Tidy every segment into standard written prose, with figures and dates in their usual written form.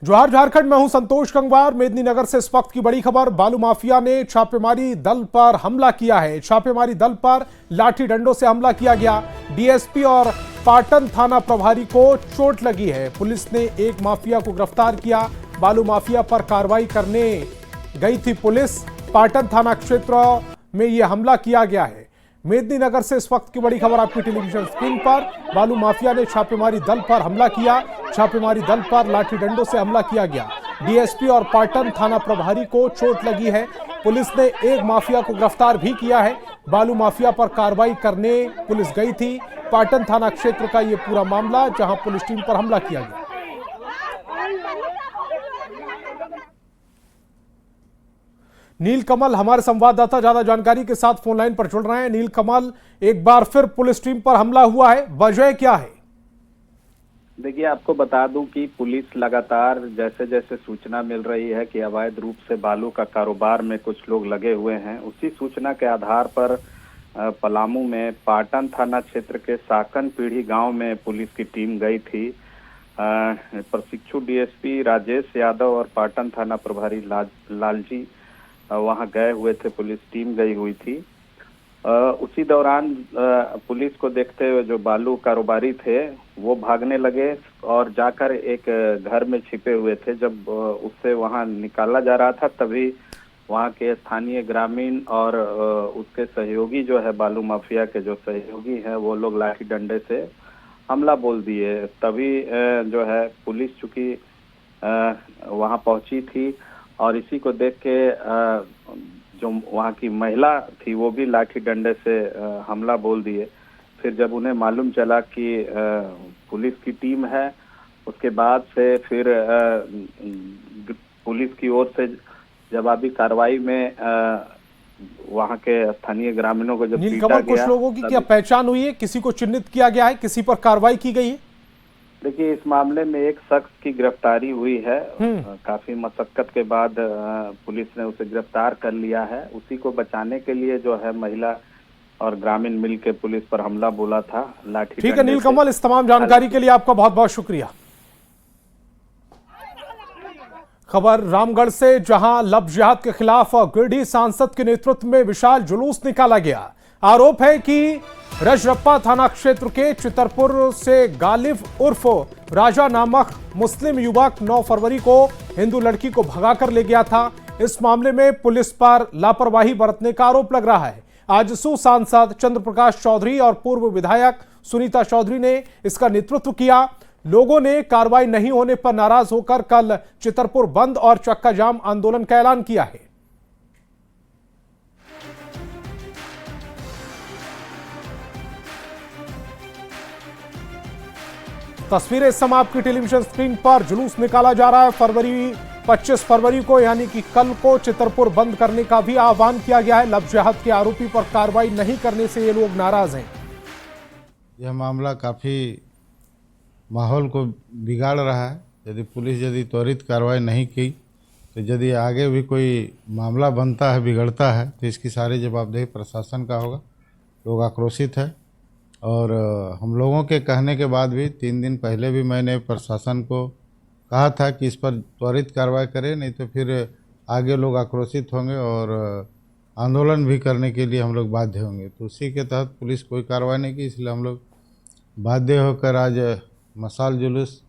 जोहार झारखंड में हूं संतोष गंगवार। मेदिनीनगर से इस वक्त की बड़ी खबर। बालू माफिया ने छापेमारी दल पर हमला किया है। छापेमारी दल पर लाठी डंडों से हमला किया गया। डीएसपी और पाटन थाना प्रभारी को चोट लगी है। पुलिस ने एक माफिया को गिरफ्तार किया। बालू माफिया पर कार्रवाई करने गई थी पुलिस। पाटन थाना क्षेत्र में यह हमला किया गया है। मेदिनीनगर से इस वक्त की बड़ी खबर आपकी टेलीविजन स्क्रीन पर। बालू माफिया ने छापेमारी दल पर हमला किया। छापेमारी दल पर लाठी डंडों से हमला किया गया। डीएसपी और पाटन थाना प्रभारी को चोट लगी है। पुलिस ने एक माफिया को गिरफ्तार भी किया है। बालू माफिया पर कार्रवाई करने पुलिस गई थी। पाटन थाना क्षेत्र का यह पूरा मामला, जहां पुलिस टीम पर हमला किया गया। नील कमल हमारे संवाददाता ज्यादा जानकारी के साथ फोन लाइन पर जुड़ रहे हैं। नील कमल, एक बार फिर पुलिस टीम पर हमला हुआ है, वजह क्या है? देखिए, आपको बता दूं कि पुलिस लगातार जैसे जैसे सूचना मिल रही है कि अवैध रूप से बालू का कारोबार में कुछ लोग लगे हुए हैं, उसी सूचना के आधार पर पलामू में पाटन थाना क्षेत्र के साकन पीढ़ी गांव में पुलिस की टीम गई थी। प्रशिक्षु डीएसपी राजेश यादव और पाटन थाना प्रभारी लालजी वहां गए हुए थे। पुलिस टीम गई हुई थी। उसी दौरान पुलिस को देखते हुए जो बालू कारोबारी थे वो भागने लगे और जाकर एक घर में छिपे हुए थे। जब उससे वहां निकाला जा रहा था, तभी वहां के स्थानीय ग्रामीण और उसके सहयोगी जो है, बालू माफिया के जो सहयोगी हैं, वो लोग लाठी डंडे से हमला बोल दिए। तभी जो है पुलिस चूंकि वहां पहुंची थी और इसी को देख के जो वहाँ की महिला थी वो भी लाठी डंडे से हमला बोल दिए। फिर जब उन्हें मालूम चला कि पुलिस की टीम है, उसके बाद से फिर पुलिस की ओर से जवाबी कार्रवाई में वहाँ के स्थानीय ग्रामीणों को जब पीटा गया। कुछ लोगों की क्या पहचान हुई है? किसी को चिन्हित किया गया है? किसी पर कार्रवाई की गई है? देखिए, इस मामले में एक शख्स की गिरफ्तारी हुई है। काफी मशक्कत के बाद पुलिस ने उसे गिरफ्तार कर लिया है। उसी को बचाने के लिए जो है महिला और ग्रामीण मिलकर पुलिस पर हमला बोला था लाठी। ठीक है नील कमल, इस तमाम जानकारी के लिए आपका बहुत बहुत शुक्रिया। खबर रामगढ़ से, जहां लब जिहाद के खिलाफ गिरडीह सांसद के नेतृत्व में विशाल जुलूस निकाला गया। आरोप है कि रजरप्पा थाना क्षेत्र के चितरपुर से गालिब उर्फ राजा नामक मुस्लिम युवक 9 फरवरी को हिंदू लड़की को भगाकर ले गया था। इस मामले में पुलिस पर लापरवाही बरतने का आरोप लग रहा है। आजसू सांसद चंद्र प्रकाश चौधरी और पूर्व विधायक सुनीता चौधरी ने इसका नेतृत्व किया। लोगों ने कार्रवाई नहीं होने पर नाराज होकर कल चितरपुर बंद और चक्का जाम आंदोलन का ऐलान किया है। तस्वीरें इस समय आपकी टेलीविजन स्क्रीन पर। जुलूस निकाला जा रहा है। 25 फरवरी को यानी कि कल को चितरपुर बंद करने का भी आह्वान किया गया है। लब जिहाद के आरोपी पर कार्रवाई नहीं करने से ये लोग नाराज हैं। यह मामला काफ़ी माहौल को बिगाड़ रहा है। यदि पुलिस त्वरित कार्रवाई नहीं की तो यदि आगे भी कोई मामला बनता है, बिगड़ता है, तो इसकी सारी जवाबदेही प्रशासन का होगा। लोग आक्रोशित है और हम लोगों के कहने के बाद भी 3 दिन पहले भी मैंने प्रशासन को कहा था कि इस पर त्वरित कार्रवाई करें, नहीं तो फिर आगे लोग आक्रोशित होंगे और आंदोलन भी करने के लिए हम लोग बाध्य होंगे। तो उसी के तहत पुलिस कोई कार्रवाई नहीं की, इसलिए हम लोग बाध्य होकर आज मशाल जुलूस,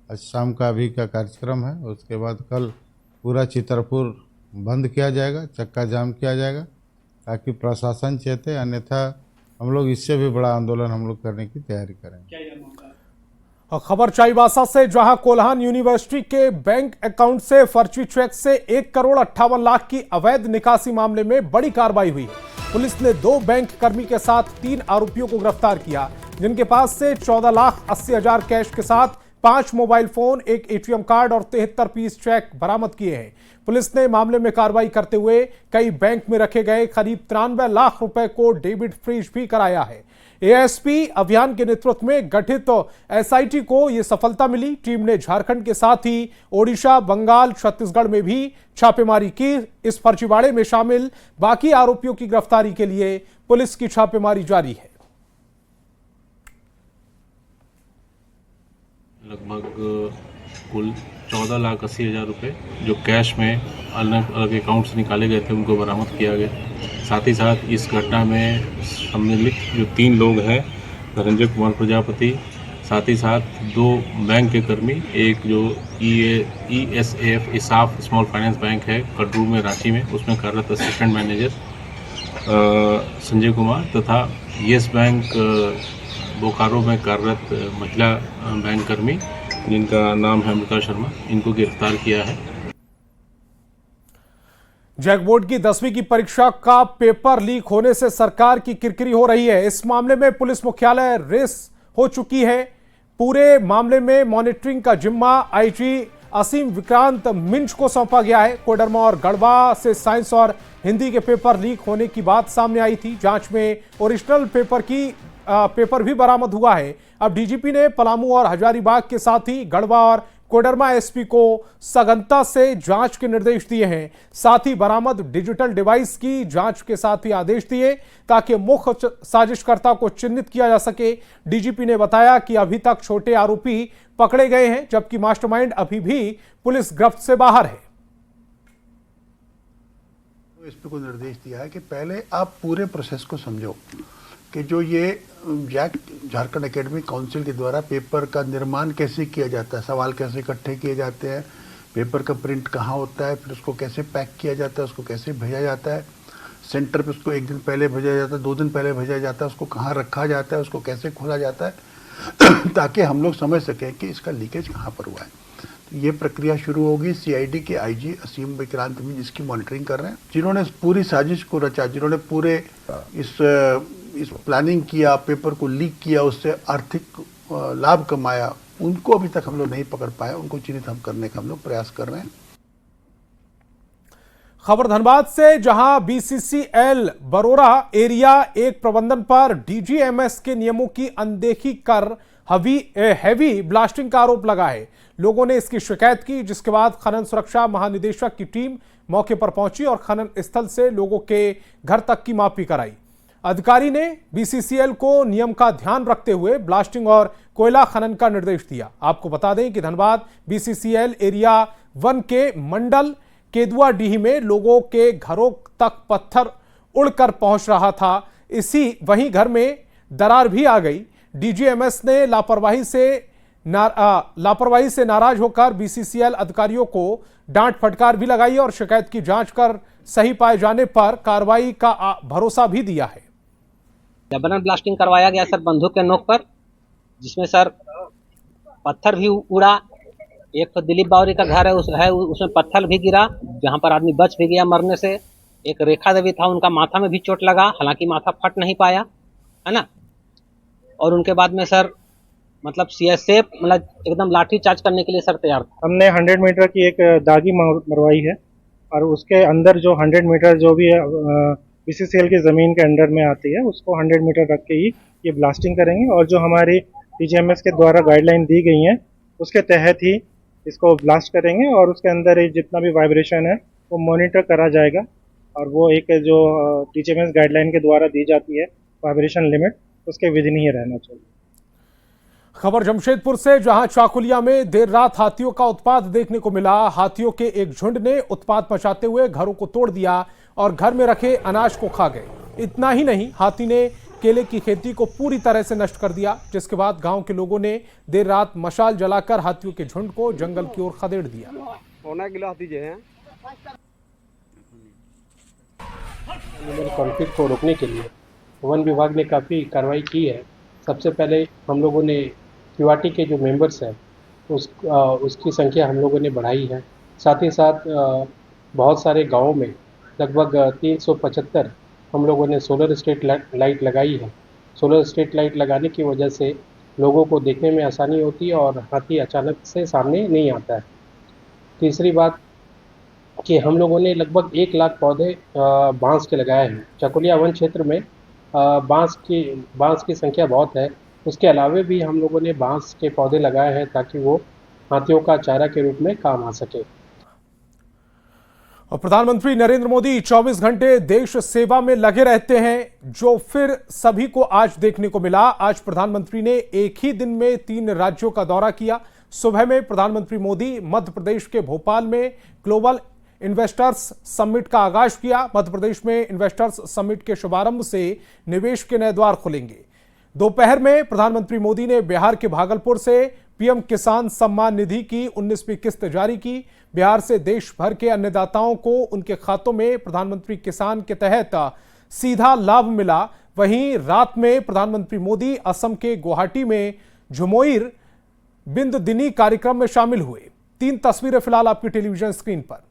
आज शाम का अभी का कार्यक्रम है। उसके बाद कल पूरा चितरपुर बंद किया जाएगा, चक्का जाम किया जाएगा, ताकि प्रशासन चेते। अन्यथा हम लोग इससे भी बड़ा आंदोलन हम लोग करने की तैयारी करेंगे। खबर चाईबासा से, जहां कोल्हान यूनिवर्सिटी के बैंक अकाउंट से फर्जी चेक से 1 करोड़ 58 लाख की अवैध निकासी मामले में बड़ी कार्रवाई हुई है। पुलिस ने 2 बैंक कर्मी के साथ 3 आरोपियों को गिरफ्तार किया, जिनके पास से 14,80,000 कैश के साथ 5 मोबाइल फोन, 1 एटीएम कार्ड और 73 पीस चेक बरामद किए हैं। पुलिस ने मामले में कार्रवाई करते हुए कई बैंक में रखे गए करीब 93 लाख रुपए को डेबिट फ्रीज भी कराया है। एएसपी अभियान के नेतृत्व में गठित एसआईटी को यह सफलता मिली। टीम ने झारखंड के साथ ही ओडिशा, बंगाल, छत्तीसगढ़ में भी छापेमारी की। इस फर्जीवाड़े में शामिल बाकी आरोपियों की गिरफ्तारी के लिए पुलिस की छापेमारी जारी है। लगभग कुल 14,80,000 रुपये जो कैश में अलग अलग अकाउंट से निकाले गए थे उनको बरामद किया गया। साथ ही साथ इस घटना में सम्मिलित जो 3 लोग हैं, धनंजय कुमार प्रजापति, साथ ही साथ 2 बैंक के कर्मी, एक जो ESAF इसाफ स्मॉल फाइनेंस बैंक है कटरू में, रांची में, उसमें कार्यरत असिस्टेंट मैनेजर संजय कुमार, तथा येस बैंक बोकारो में कार्यरत महिला बैंक कर्मी जिनका नाम है अमृता शर्मा, इनको गिरफ्तार किया है। जैक बोर्ड की 10वीं की परीक्षा का पेपर लीक होने से सरकार की किरकिरी हो रही है। इस मामले में पुलिस मुख्यालय रेस हो चुकी है। पूरे मामले में मॉनिटरिंग का जिम्मा आईजी असीम विक्रांत मिंज को सौंपा गया है। कोडरमा और गढ़वा से साइंस और हिंदी के पेपर लीक होने की बात सामने आई थी। जांच में ओरिजिनल पेपर भी बरामद हुआ है। अब डीजीपी ने पलामू और हजारीबाग के साथ ही गढ़वा और कोडरमा एसपी को सघनता से जांच के निर्देश दिए हैं। साथ ही बरामद डिजिटल डिवाइस की जांच के साथ ही आदेश दिए ताकि मुख्य साजिशकर्ता को चिन्हित किया जा सके। डीजीपी ने बताया कि अभी तक छोटे आरोपी पकड़े गए हैं जबकि मास्टरमाइंड अभी भी पुलिस गिरफ्त से बाहर है। एसपी को निर्देश दिया है कि पहले आप पूरे प्रोसेस को समझो कि जो ये जैक झारखंड एकेडमिक काउंसिल के द्वारा पेपर का निर्माण कैसे किया जाता है, सवाल कैसे इकट्ठे किए जाते हैं, पेपर का प्रिंट कहाँ होता है, फिर उसको कैसे पैक किया जाता है, उसको कैसे भेजा जाता है, सेंटर पे उसको 1 दिन पहले भेजा जाता है, 2 दिन पहले भेजा जाता है, उसको कहाँ रखा जाता है, उसको कैसे खोला जाता है ताकि हम लोग समझ सकें कि इसका लीकेज कहाँ पर हुआ है। तो ये प्रक्रिया शुरू होगी। सीआईडी के आईजी असीम विक्रांत मिंज इसकी मॉनिटरिंग कर रहे हैं। जिन्होंने पूरी साजिश को रचा, जिन्होंने पूरे इस प्लानिंग किया, पेपर को लीक किया, उससे आर्थिक लाभ कमाया, उनको अभी तक हम लोग नहीं पकड़ पाए। उनको चिन्हित हम करने का हम लोग प्रयास कर रहे हैं। खबर धनबाद से, जहां बीसीसीएल बरोरा एरिया 1 प्रबंधन पर डीजीएमएस के नियमों की अनदेखी कर हैवी ब्लास्टिंग का आरोप लगा है। लोगों ने इसकी शिकायत की, जिसके बाद खनन सुरक्षा महानिदेशक की टीम मौके पर पहुंची और खनन स्थल से लोगों के घर तक की मापी कराई। अधिकारी ने बीसीसीएल को नियम का ध्यान रखते हुए ब्लास्टिंग और कोयला खनन का निर्देश दिया। आपको बता दें कि धनबाद बीसीसीएल एरिया 1 के मंडल केदुआडीह में लोगों के घरों तक पत्थर उड़कर पहुंच रहा था। वहीं घर में दरार भी आ गई। डीजीएमएस ने लापरवाही से नाराज होकर बीसीसीएल अधिकारियों को डांट फटकार भी लगाई और शिकायत की जांच कर सही पाए जाने पर कार्रवाई का भरोसा भी दिया है। जबरन ब्लास्टिंग करवाया गया सर, बंदूक के नोक पर, जिसमें सर पत्थर भी उड़ा। एक तो दिलीप बावरी का घर है, उसमें पत्थर भी गिरा, जहां पर आदमी बच भी गया मरने से। एक रेखा देवी था, उनका माथा में भी चोट लगा, हालांकि माथा फट नहीं पाया, है ना। और उनके बाद में सर मतलब सीएसएफ मतलब एकदम लाठी चार्ज करने के लिए सर तैयार था। हमने 100 मीटर की एक दागी मरवाई है और उसके अंदर जो 100 मीटर जो भी बीसीसीएल की ज़मीन के अंडर में आती है उसको 100 मीटर रख के ही ये ब्लास्टिंग करेंगे। और जो हमारी डीजीएमएस के द्वारा गाइडलाइन दी गई है उसके तहत ही इसको ब्लास्ट करेंगे और उसके अंदर जितना भी वाइब्रेशन है वो मॉनिटर करा जाएगा। और वो एक जो डीजीएमएस गाइडलाइन के द्वारा दी जाती है वाइब्रेशन लिमिट, उसके विधिन ही रहना चाहिए। खबर जमशेदपुर से, जहां चाकुलिया में देर रात हाथियों का उत्पात देखने को मिला। हाथियों के एक झुंड ने उत्पात मचाते हुए घरों को तोड़ दिया और घर में रखे अनाज को खा गए। इतना ही नहीं, हाथी ने केले की खेती को पूरी तरह से नष्ट कर दिया, जिसके बाद गांव के लोगों ने देर रात मशाल जलाकर हाथियों के झुंड को जंगल की ओर खदेड़ दिया। कॉन्फ्लिक्ट को रोकने के लिए वन विभाग ने काफ़ी कार्रवाई की है। सबसे पहले हम लोगों ने क्यूआरटी के जो मेंबर्स हैं उसकी संख्या हम लोगों ने बढ़ाई है। साथ ही साथ बहुत सारे गांवों में लगभग 375 हम लोगों ने सोलर स्ट्रीट लाइट लगाई है। सोलर स्ट्रीट लाइट लगाने की वजह से लोगों को देखने में आसानी होती है और हाथी अचानक से सामने नहीं आता है। तीसरी बात कि हम लोगों ने लगभग 1 लाख पौधे बांस के लगाए हैं। चाकुलिया वन क्षेत्र में बांस की संख्या बहुत है। उसके अलावा भी हम लोगों ने बांस के पौधे लगाए हैं ताकि वो हाथियों का चारा के रूप में काम आ सके। और प्रधानमंत्री नरेंद्र मोदी 24 घंटे देश सेवा में लगे रहते हैं, जो फिर सभी को आज देखने को मिला। आज प्रधानमंत्री ने एक ही दिन में 3 राज्यों का दौरा किया। सुबह में प्रधानमंत्री मोदी मध्य प्रदेश के भोपाल में ग्लोबल इन्वेस्टर्स समिट का आगाज किया। मध्य प्रदेश में इन्वेस्टर्स समिट के शुभारंभ से निवेश के नए द्वार खुलेंगे। दोपहर में प्रधानमंत्री मोदी ने बिहार के भागलपुर से पीएम किसान सम्मान निधि की 19वीं किस्त जारी की। बिहार से देश भर के अन्नदाताओं को उनके खातों में प्रधानमंत्री किसान के तहत सीधा लाभ मिला। वहीं रात में प्रधानमंत्री मोदी असम के गुवाहाटी में झुमोइर बिंद दिनी कार्यक्रम में शामिल हुए। 3 तस्वीरें फिलहाल आपकी टेलीविजन स्क्रीन पर।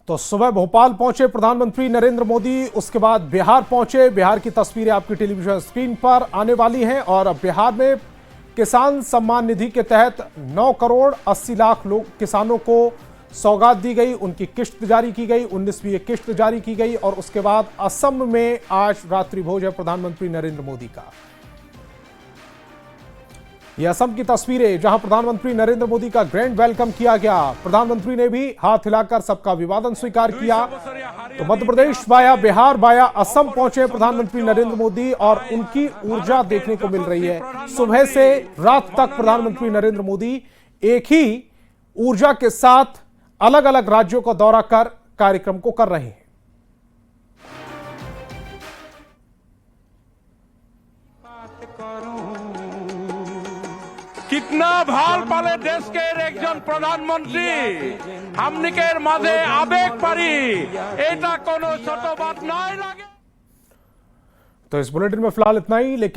तो सुबह भोपाल पहुंचे प्रधानमंत्री नरेंद्र मोदी, उसके बाद बिहार पहुंचे। बिहार की तस्वीरें आपकी टेलीविजन स्क्रीन पर आने वाली हैं और बिहार में किसान सम्मान निधि के तहत 9 करोड़ 80 लाख लोग किसानों को सौगात दी गई, उनकी किश्त जारी की गई, 19वीं किश्त जारी की गई। और उसके बाद असम में आज रात्रि भोज है प्रधानमंत्री नरेंद्र मोदी का। यह असम की तस्वीरें जहां प्रधानमंत्री नरेंद्र मोदी का ग्रैंड वेलकम किया गया। प्रधानमंत्री ने भी हाथ हिलाकर सबका अभिवादन स्वीकार किया। तो मध्य प्रदेश वाया बिहार वाया असम पहुंचे प्रधानमंत्री नरेंद्र मोदी और उनकी ऊर्जा देखने को मिल रही है। सुबह से रात तक प्रधानमंत्री नरेंद्र मोदी एक ही ऊर्जा के साथ अलग अलग राज्यों का दौरा कर कार्यक्रम को कर रहे हैं। कितना ভাল পালে দেশকের একজন প্রধানমন্ত্রী আমনিকের মাঝে আবেগ পারি এটা কোনো ছোট বাত নয় লাগে। तो इस बुलेटिन में फिलहाल इतना ही। लेकिन